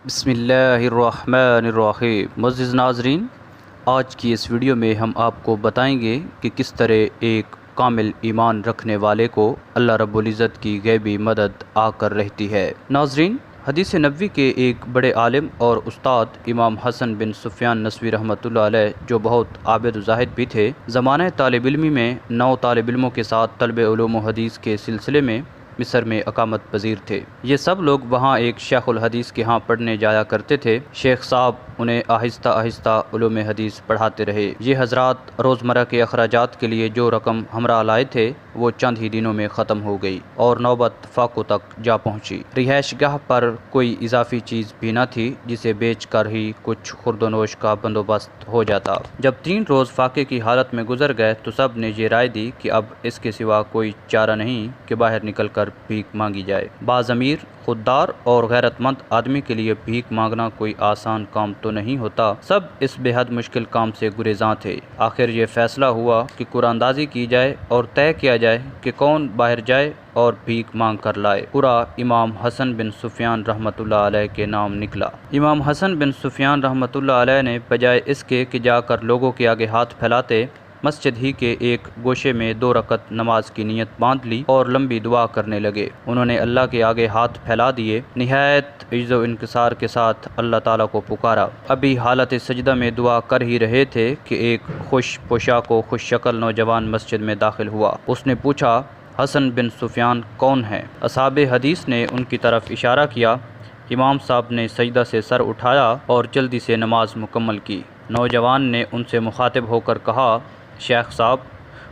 بسم اللہ الرحمن الرحیم۔ معزز ناظرین، آج کی اس ویڈیو میں ہم آپ کو بتائیں گے کہ کس طرح ایک کامل ایمان رکھنے والے کو اللہ رب العزت کی غیبی مدد آ کر رہتی ہے۔ ناظرین، حدیث نبوی کے ایک بڑے عالم اور استاد امام حسن بن سفیان نسوی رحمۃ اللہ علیہ، جو بہت عابد و زاہد بھی تھے، زمانہ طالب علمی میں 9 طالب علموں کے ساتھ طلب علوم و حدیث کے سلسلے میں مصر میں اقامت پذیر تھے۔ یہ سب لوگ وہاں ایک شیخ الحدیث کے ہاں پڑھنے جایا کرتے تھے۔ شیخ صاحب انہیں آہستہ آہستہ علوم حدیث پڑھاتے رہے۔ یہ حضرات روزمرہ کے اخراجات کے لیے جو رقم ہمراہ لائے تھے وہ چند ہی دنوں میں ختم ہو گئی اور نوبت فاقوں تک جا پہنچی۔ رہائش گاہ پر کوئی اضافی چیز بھی نہ تھی جسے بیچ کر ہی کچھ خورد و نوش کا بندوبست ہو جاتا۔ جب 3 روز فاقے کی حالت میں گزر گئے تو سب نے یہ رائے دی کہ اب اس کے سوا کوئی چارہ نہیں کہ باہر نکل کر بھیک مانگی جائے۔ باضمیر، خوددار اور غیرت مند آدمی کے لیے بھیک مانگنا کوئی آسان کام تو نہیں ہوتا۔ سب اس بے حد مشکل کام سے گریزاں تھے۔ آخر یہ فیصلہ ہوا کہ قرآن اندازی کی جائے اور طے کیا جائے کہ کون باہر جائے اور بھیک مانگ کر لائے۔ پورا امام حسن بن سفیان رحمۃ اللہ علیہ کے نام نکلا۔ امام حسن بن سفیان رحمۃ اللہ علیہ نے بجائے اس کے کہ جا کر لوگوں کے آگے ہاتھ پھیلاتے، مسجد ہی کے ایک گوشے میں 2 رکعت نماز کی نیت باندھ لی اور لمبی دعا کرنے لگے۔ انہوں نے اللہ کے آگے ہاتھ پھیلا دیے، نہایت عجز و انکسار کے ساتھ اللہ تعالیٰ کو پکارا۔ ابھی حالت سجدہ میں دعا کر ہی رہے تھے کہ ایک خوش پوشاک و خوش شکل نوجوان مسجد میں داخل ہوا۔ اس نے پوچھا، حسن بن سفیان کون ہے؟ اصحاب حدیث نے ان کی طرف اشارہ کیا۔ امام صاحب نے سجدہ سے سر اٹھایا اور جلدی سے نماز مکمل کی۔ نوجوان نے ان سے مخاطب ہو کر کہا، شیخ صاحب،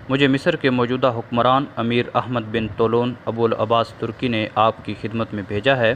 مجھے مصر کے موجودہ حکمران امیر احمد بن طولون ابو العباس ترکی نے آپ کی خدمت میں بھیجا ہے۔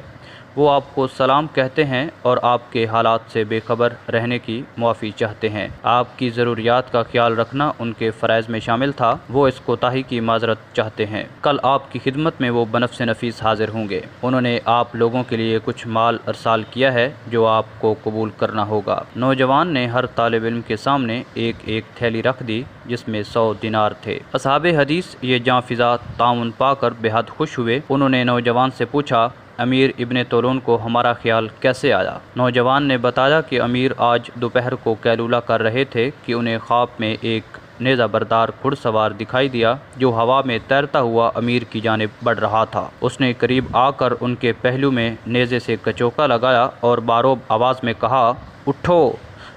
وہ آپ کو سلام کہتے ہیں اور آپ کے حالات سے بے خبر رہنے کی معافی چاہتے ہیں۔ آپ کی ضروریات کا خیال رکھنا ان کے فرائض میں شامل تھا۔ وہ اس کوتاہی کی معذرت چاہتے ہیں۔ کل آپ کی خدمت میں وہ بنفس نفیس حاضر ہوں گے۔ انہوں نے آپ لوگوں کے لیے کچھ مال ارسال کیا ہے جو آپ کو قبول کرنا ہوگا۔ نوجوان نے ہر طالب علم کے سامنے ایک تھیلی رکھ دی جس میں 100 دینار تھے۔ اصحاب حدیث یہ جاں فضا تعاون پا کر بے حد خوش ہوئے۔ انہوں نے نوجوان سے پوچھا، امیر ابن طولون کو ہمارا خیال کیسے آیا؟ نوجوان نے بتایا کہ امیر آج دوپہر کو قیلولہ کر رہے تھے کہ انہیں خواب میں ایک نیزہ بردار گھڑ سوار دکھائی دیا جو ہوا میں تیرتا ہوا امیر کی جانب بڑھ رہا تھا۔ اس نے قریب آ کر ان کے پہلو میں نیزے سے کچوکا لگایا اور باروب آواز میں کہا، اٹھو،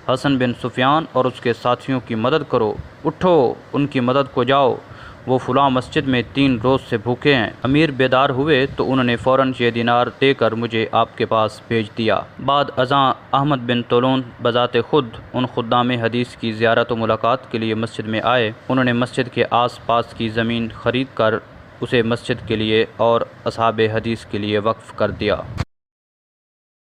حسن بن سفیان اور اس کے ساتھیوں کی مدد کرو، اٹھو، ان کی مدد کو جاؤ، وہ فلاں مسجد میں 3 روز سے بھوکے ہیں۔ امیر بیدار ہوئے تو انہوں نے فوراً یہ دینار دے کر مجھے آپ کے پاس بھیج دیا۔ بعد ازاں احمد بن طولون بذات خود ان خدام حدیث کی زیارت و ملاقات کے لیے مسجد میں آئے۔ انہوں نے مسجد کے آس پاس کی زمین خرید کر اسے مسجد کے لیے اور اصحاب حدیث کے لیے وقف کر دیا۔